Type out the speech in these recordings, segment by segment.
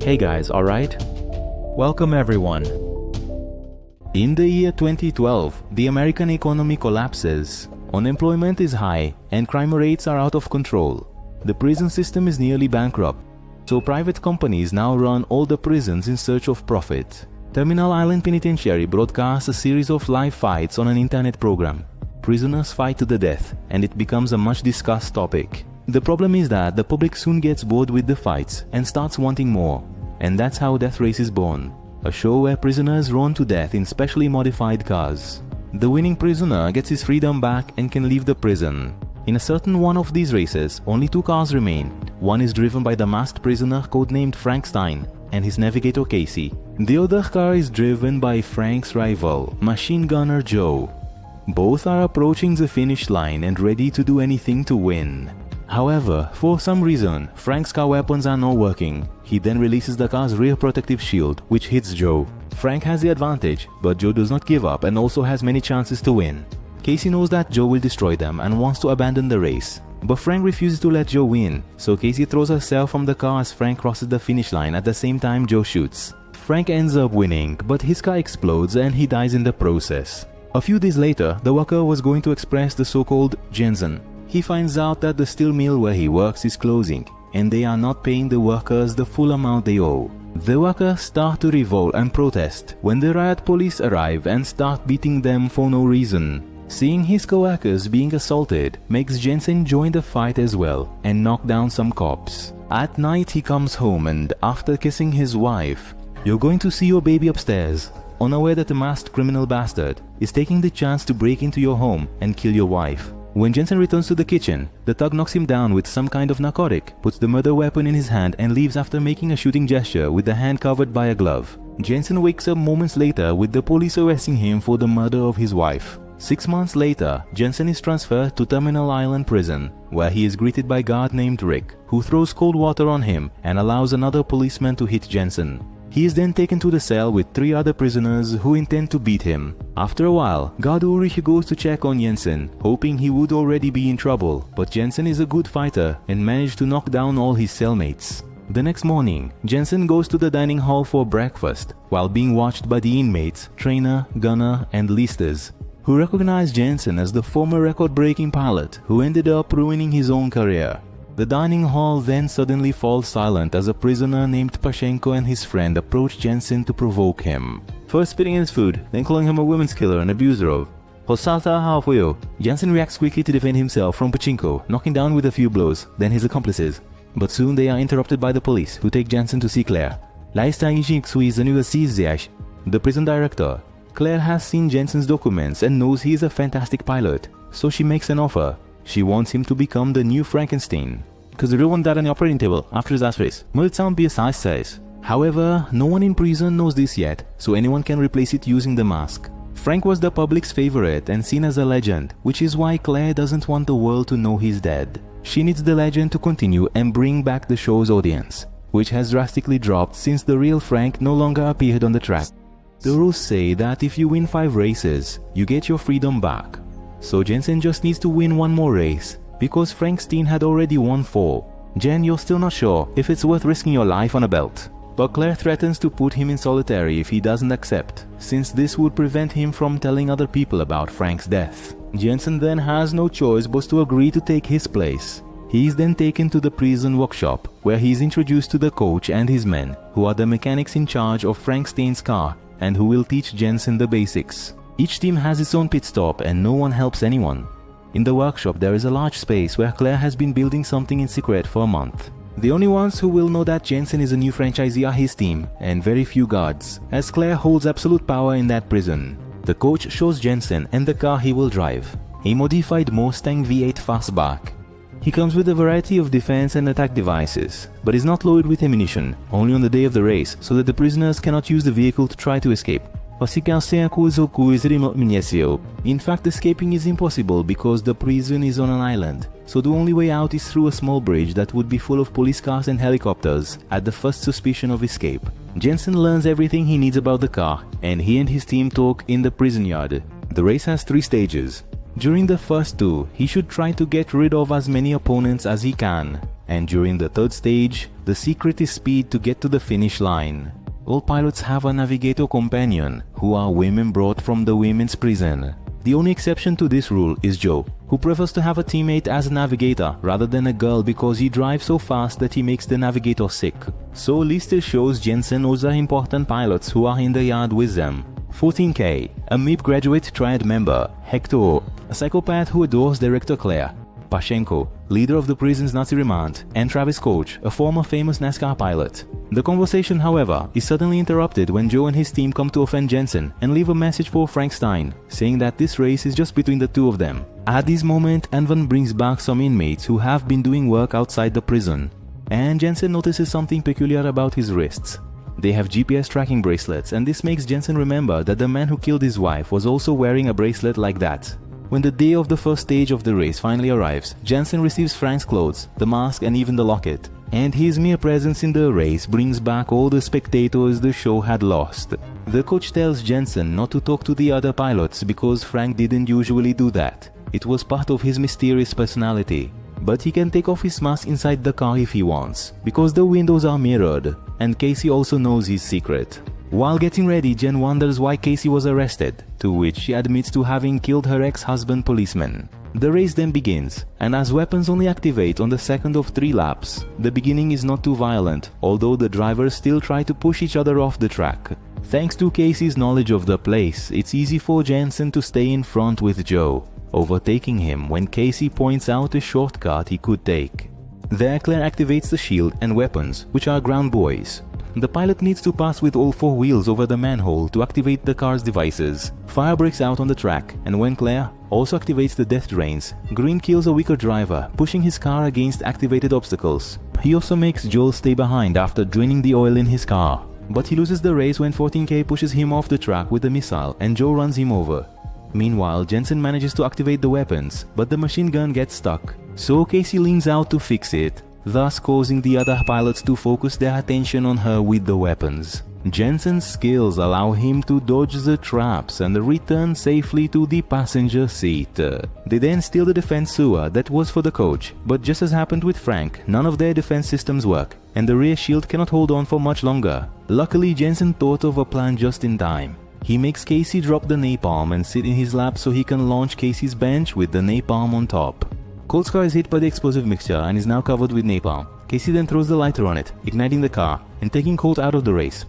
Hey guys, alright? Welcome everyone. In the year 2012, the American economy collapses. Unemployment is high and crime rates are out of control. The prison system is nearly bankrupt, so private companies now run all the prisons in search of profit. Terminal Island Penitentiary broadcasts a series of live fights on an internet program. Prisoners fight to the death, and it becomes a much discussed topic. The problem is that the public soon gets bored with the fights and starts wanting more. And that's how Death Race is born, a show where prisoners run to death in specially modified cars. The winning prisoner gets his freedom back and can leave the prison. In a certain one of these races, only 2 cars remain. One is driven by the masked prisoner codenamed Frankenstein and his navigator Casey. The other car is driven by Frank's rival, Machine Gunner Joe. Both are approaching the finish line and ready to do anything to win. However, for some reason, Frank's car weapons are not working. He then releases the car's rear protective shield, which hits Joe. Frank has the advantage, but Joe does not give up and also has many chances to win. Casey knows that Joe will destroy them and wants to abandon the race. But Frank refuses to let Joe win, so Casey throws herself from the car as Frank crosses the finish line at the same time Joe shoots. Frank ends up winning, but his car explodes and he dies in the process. A few days later, the worker was going to express the so-called Jensen. He finds out that the steel mill where he works is closing, and they are not paying the workers the full amount they owe. The workers start to revolt and protest when the riot police arrive and start beating them for no reason. Seeing his co-workers being assaulted makes Jensen join the fight as well and knock down some cops. At night he comes home and, after kissing his wife, "You're going to see your baby upstairs," unaware that the masked criminal bastard is taking the chance to break into your home and kill your wife. When Jensen returns to the kitchen, the thug knocks him down with some kind of narcotic, puts the murder weapon in his hand and leaves after making a shooting gesture with the hand covered by a glove. Jensen wakes up moments later with the police arresting him for the murder of his wife. 6 months later, Jensen is transferred to Terminal Island Prison, where he is greeted by a guard named Rick, who throws cold water on him and allows another policeman to hit Jensen. He is then taken to the cell with 3 other prisoners who intend to beat him. After a while, Guard Ulrich goes to check on Jensen, hoping he would already be in trouble, but Jensen is a good fighter and managed to knock down all his cellmates. The next morning, Jensen goes to the dining hall for breakfast, while being watched by the inmates, trainer, gunner, and listers, who recognize Jensen as the former record-breaking pilot who ended up ruining his own career. The dining hall then suddenly falls silent as a prisoner named Pashenko and his friend approach Jensen to provoke him. First spitting in his food, then calling him a women's killer and abuser of Hosata. Jensen reacts quickly to defend himself from Pachinko, knocking down with a few blows, then his accomplices. But soon they are interrupted by the police, who take Jensen to see Claire. Lá está the prison director. Claire has seen Jensen's documents and knows he is a fantastic pilot, so she makes an offer. She wants him to become the new Frankenstein, because the real one died on the operating table after his last race. Says. However, no one in prison knows this yet, so anyone can replace it using the mask. Frank was the public's favorite and seen as a legend, which is why Claire doesn't want the world to know he's dead. She needs the legend to continue and bring back the show's audience, which has drastically dropped since the real Frank no longer appeared on the track. The rules say that if you win 5 races, you get your freedom back. So Jensen just needs to win 1 more race, because Frankenstein had already won 4. Jen, you're still not sure if it's worth risking your life on a belt. But Claire threatens to put him in solitary if he doesn't accept, since this would prevent him from telling other people about Frank's death. Jensen then has no choice but to agree to take his place. He is then taken to the prison workshop, where he is introduced to the coach and his men, who are the mechanics in charge of Frankenstein's car and who will teach Jensen the basics. Each team has its own pit stop and no one helps anyone. In the workshop there is a large space where Claire has been building something in secret for a month. The only ones who will know that Jensen is a new franchisee are his team and very few guards, as Claire holds absolute power in that prison. The coach shows Jensen and the car he will drive, a modified Mustang V8 Fastback. He comes with a variety of defense and attack devices, but is not loaded with ammunition, only on the day of the race, so that the prisoners cannot use the vehicle to try to escape. In fact, escaping is impossible because the prison is on an island, so the only way out is through a small bridge that would be full of police cars and helicopters at the first suspicion of escape. Jensen learns everything he needs about the car, and he and his team talk in the prison yard. The race has 3 stages. During the first 2, he should try to get rid of as many opponents as he can, And during the third stage, the secret is speed to get to the finish line. All pilots have a navigator companion, who are women brought from the women's prison. The only exception to this rule is Joe, who prefers to have a teammate as a navigator rather than a girl because he drives so fast that he makes the navigator sick. So Lister shows Jensen other important pilots who are in the yard with them. 14K, a MIP graduate triad member, Hector, a psychopath who adores director Claire, Pachenko, leader of the prison's Nazi remand, and Travis Coach, a former famous NASCAR pilot. The conversation, however, is suddenly interrupted when Joe and his team come to offend Jensen and leave a message for Frankenstein, saying that this race is just between the two of them. At this moment, Anvan brings back some inmates who have been doing work outside the prison, and Jensen notices something peculiar about his wrists. They have GPS tracking bracelets, and this makes Jensen remember that the man who killed his wife was also wearing a bracelet like that. When the day of the first stage of the race finally arrives, Jensen receives Frank's clothes, the mask and even the locket. And his mere presence in the race brings back all the spectators the show had lost. The coach tells Jensen not to talk to the other pilots because Frank didn't usually do that. It was part of his mysterious personality. But he can take off his mask inside the car if he wants, because the windows are mirrored, and Casey also knows his secret. While getting ready, Jen wonders why Casey was arrested, to which she admits to having killed her ex-husband policeman. The race then begins, and as weapons only activate on the second of 3 laps, the beginning is not too violent, although the drivers still try to push each other off the track. Thanks to Casey's knowledge of the place, it's easy for Jensen to stay in front with Joe, overtaking him when Casey points out a shortcut he could take. There Claire activates the shield and weapons, which are ground buoys. The pilot needs to pass with all 4 wheels over the manhole to activate the car's devices. Fire breaks out on the track, and when Claire also activates the death drains, Green kills a weaker driver, pushing his car against activated obstacles. He also makes Joel stay behind after draining the oil in his car. But he loses the race when 14K pushes him off the track with a missile and Joe runs him over. Meanwhile, Jensen manages to activate the weapons, but the machine gun gets stuck. So Casey leans out to fix it, thus causing the other pilots to focus their attention on her with the weapons. Jensen's skills allow him to dodge the traps and return safely to the passenger seat. They then steal the defense sewer that was for the coach, but just as happened with Frank, none of their defense systems work, and the rear shield cannot hold on for much longer. Luckily, Jensen thought of a plan just in time. He makes Casey drop the napalm and sit in his lap so he can launch Casey's bench with the napalm on top. Colt's car is hit by the explosive mixture and is now covered with napalm. Casey then throws the lighter on it, igniting the car and taking Colt out of the race.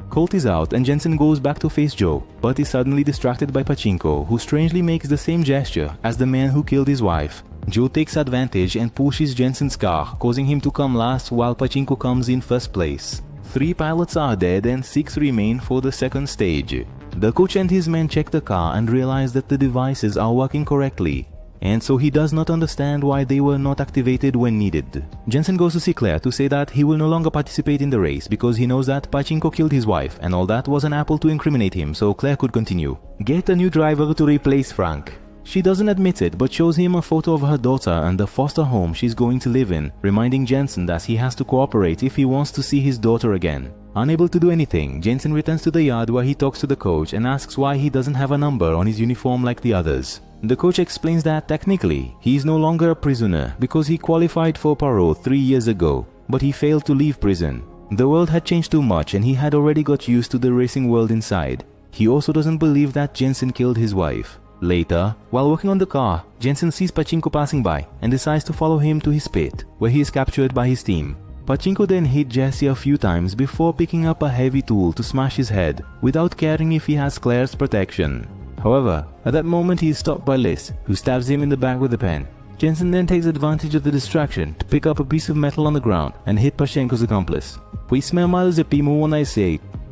Colt is out and Jensen goes back to face Joe, but is suddenly distracted by Pachinko, who strangely makes the same gesture as the man who killed his wife. Joe takes advantage and pushes Jensen's car, causing him to come last while Pachinko comes in first place. 3 pilots are dead and 6 remain for the second stage. The coach and his men check the car and realize that the devices are working correctly, and so he does not understand why they were not activated when needed. Jensen goes to see Claire to say that he will no longer participate in the race because he knows that Pachinko killed his wife and all that was an apple to incriminate him, so Claire could continue. Get a new driver to replace Frank. She doesn't admit it but shows him a photo of her daughter and the foster home she's going to live in, reminding Jensen that he has to cooperate if he wants to see his daughter again. Unable to do anything, Jensen returns to the yard where he talks to the coach and asks why he doesn't have a number on his uniform like the others. The coach explains that technically, he is no longer a prisoner because he qualified for parole 3 years ago, but he failed to leave prison. The world had changed too much and he had already got used to the racing world inside. He also doesn't believe that Jensen killed his wife. Later, while working on the car, Jensen sees Pachinko passing by and decides to follow him to his pit, where he is captured by his team. Pachinko then hit Jesse a few times before picking up a heavy tool to smash his head, without caring if he has Claire's protection. However, at that moment he is stopped by Liz, who stabs him in the back with a pen. Jensen then takes advantage of the distraction to pick up a piece of metal on the ground and hit Pachinko's accomplice.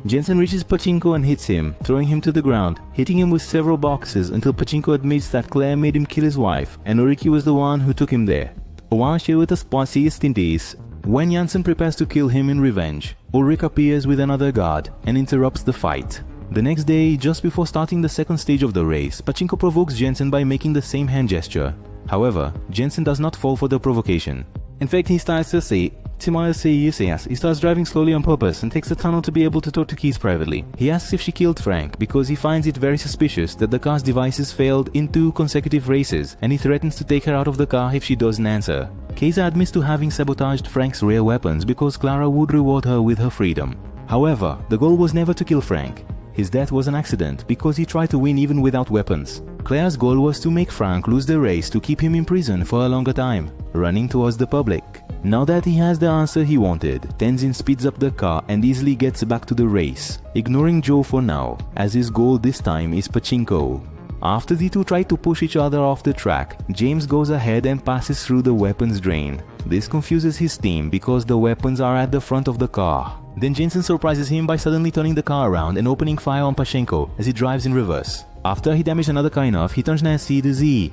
Jensen reaches Pachinko and hits him, throwing him to the ground, hitting him with several boxes until Pachinko admits that Claire made him kill his wife and Oriki was the one who took him there. When Jensen prepares to kill him in revenge, Ulrich appears with another guard and interrupts the fight. The next day, just before starting the second stage of the race, Pachinko provokes Jensen by making the same hand gesture. However, Jensen does not fall for the provocation. In fact, he starts to say, He starts driving slowly on purpose and takes the tunnel to be able to talk to Keys privately. He asks if she killed Frank because he finds it very suspicious that the car's devices failed in 2 consecutive races, and he threatens to take her out of the car if she doesn't answer. Casey admits to having sabotaged Frank's rear weapons because Clara would reward her with her freedom. However, the goal was never to kill Frank. His death was an accident because he tried to win even without weapons. Claire's goal was to make Frank lose the race to keep him in prison for a longer time, running towards the public. Now that he has the answer he wanted, Tenzin speeds up the car and easily gets back to the race, ignoring Joe for now, as his goal this time is pachinko. After the two try to push each other off the track, James goes ahead and passes through the weapons drain. This confuses his team because the weapons are at the front of the car. Then Jensen surprises him by suddenly turning the car around and opening fire on Pachenko as he drives in reverse. After he damaged another car enough, he turns Nancy to Z.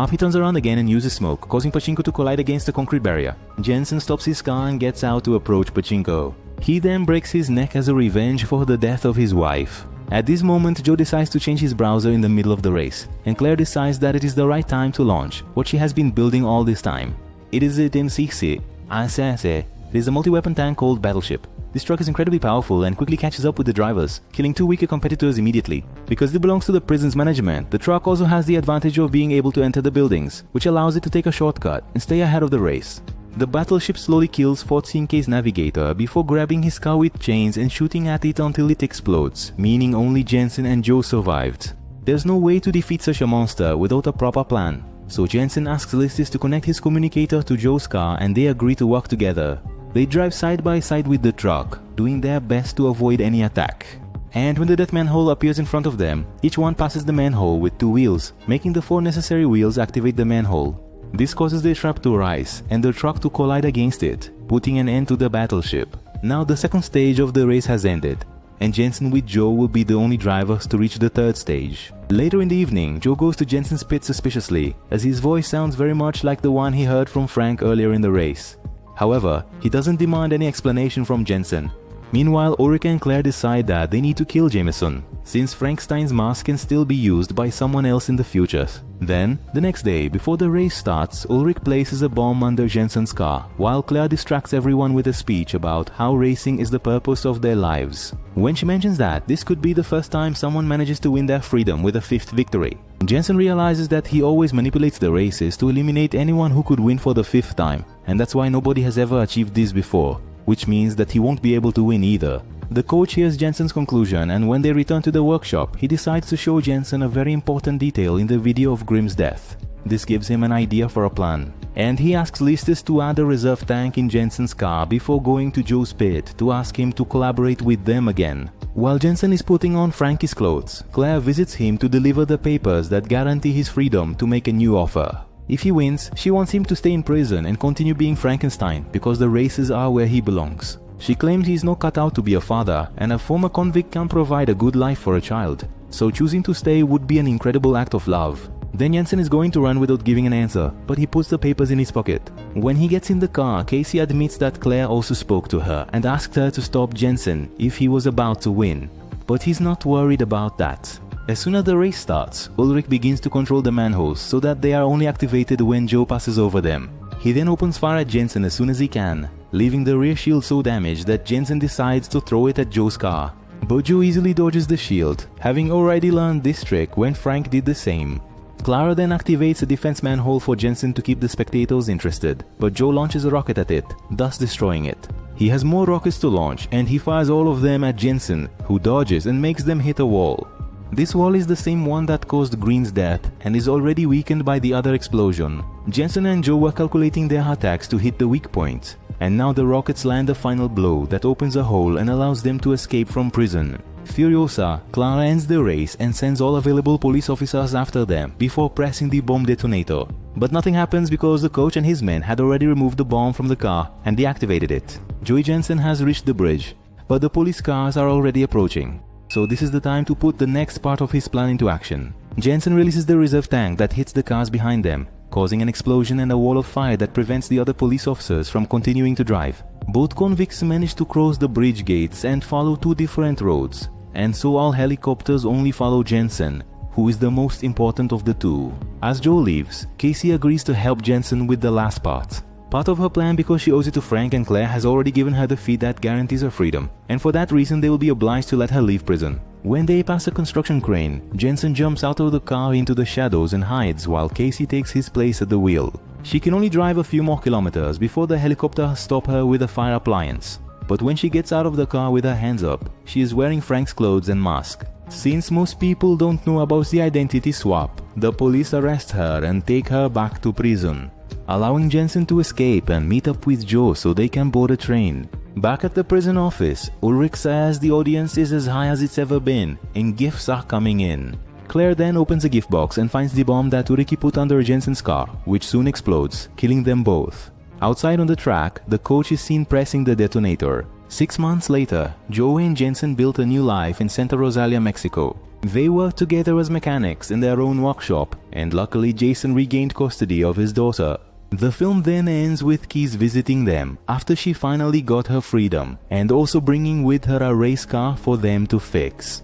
He turns around again and uses smoke, causing Pachinko to collide against the concrete barrier. Jensen stops his car and gets out to approach Pachinko. He then breaks his neck as a revenge for the death of his wife. At this moment, Joe decides to change his browser in the middle of the race, and Claire decides that it is the right time to launch what she has been building all this time. It is a It is a multi-weapon tank called Battleship. This truck is incredibly powerful and quickly catches up with the drivers, killing 2 weaker competitors immediately. Because it belongs to the prison's management, the truck also has the advantage of being able to enter the buildings, which allows it to take a shortcut and stay ahead of the race. The battleship slowly kills 14K's navigator before grabbing his car with chains and shooting at it until it explodes, meaning only Jensen and Joe survived. There's no way to defeat such a monster without a proper plan, so Jensen asks Listis to connect his communicator to Joe's car and they agree to work together. They drive side by side with the truck, doing their best to avoid any attack. And when the death manhole appears in front of them, each one passes the manhole with 2 wheels, making the 4 necessary wheels activate the manhole. This causes the trap to rise and the truck to collide against it, putting an end to the battleship. Now the second stage of the race has ended, and Jensen with Joe will be the only drivers to reach the third stage. Later in the evening, Joe goes to Jensen's pit suspiciously, as his voice sounds very much like the one he heard from Frank earlier in the race. However, he doesn't demand any explanation from Jensen. Meanwhile, Ulrich and Claire decide that they need to kill Jameson, since Frankenstein's mask can still be used by someone else in the future. Then, the next day, before the race starts, Ulrich places a bomb under Jensen's car, while Claire distracts everyone with a speech about how racing is the purpose of their lives. When she mentions that this could be the first time someone manages to win their freedom with a 5th victory, Jensen realizes that he always manipulates the races to eliminate anyone who could win for the 5th time, and that's why nobody has ever achieved this before, which means that he won't be able to win either. The coach hears Jensen's conclusion, and when they return to the workshop, he decides to show Jensen a very important detail in the video of Grimm's death. This gives him an idea for a plan, and he asks Listis to add a reserve tank in Jensen's car before going to Joe's pit to ask him to collaborate with them again. While Jensen is putting on Frankie's clothes, Claire visits him to deliver the papers that guarantee his freedom to make a new offer. If he wins, she wants him to stay in prison and continue being Frankenstein because the races are where he belongs. She claims he's not cut out to be a father, and a former convict can provide a good life for a child, so choosing to stay would be an incredible act of love. Then Jensen is going to run without giving an answer, but he puts the papers in his pocket. When he gets in the car, Casey admits that Claire also spoke to her and asked her to stop Jensen if he was about to win, but he's not worried about that. As soon as the race starts, Ulrich begins to control the manholes so that they are only activated when Joe passes over them. He then opens fire at Jensen as soon as he can, leaving the rear shield so damaged that Jensen decides to throw it at Joe's car. But Joe easily dodges the shield, having already learned this trick when Frank did the same. Clara then activates a defense manhole for Jensen to keep the spectators interested, but Joe launches a rocket at it, thus destroying it. He has more rockets to launch, and he fires all of them at Jensen, who dodges and makes them hit a wall. This wall is the same one that caused Green's death and is already weakened by the other explosion. Jensen and Joe were calculating their attacks to hit the weak points, and now the rockets land a final blow that opens a hole and allows them to escape from prison. Furiosa, Clara ends the race and sends all available police officers after them before pressing the bomb detonator. But nothing happens because the coach and his men had already removed the bomb from the car and deactivated it. Joey Jensen has reached the bridge, but the police cars are already approaching. So this is the time to put the next part of his plan into action. Jensen releases the reserve tank that hits the cars behind them, causing an explosion and a wall of fire that prevents the other police officers from continuing to drive. Both convicts manage to cross the bridge gates and follow 2 different roads, and so all helicopters only follow Jensen, who is the most important of the 2. As Joe leaves, Casey agrees to help Jensen with the last part. Part of her plan, because she owes it to Frank and Claire, has already given her the fee that guarantees her freedom, and for that reason they will be obliged to let her leave prison. When they pass a construction crane, Jensen jumps out of the car into the shadows and hides while Casey takes his place at the wheel. She can only drive a few more kilometers before the helicopter stops her with a fire appliance. But when she gets out of the car with her hands up, she is wearing Frank's clothes and mask. Since most people don't know about the identity swap, the police arrest her and take her back to prison, allowing Jensen to escape and meet up with Joe so they can board a train. Back at the prison office, Ulrich says the audience is as high as it's ever been and gifts are coming in. Claire then opens a gift box and finds the bomb that Ulrich put under Jensen's car, which soon explodes, killing them both. Outside on the track, the coach is seen pressing the detonator. 6 months later, Joe and Jensen built a new life in Santa Rosalia, Mexico. They worked together as mechanics in their own workshop, and luckily Jason regained custody of his daughter. The film then ends with Keys visiting them after she finally got her freedom, and also bringing with her a race car for them to fix.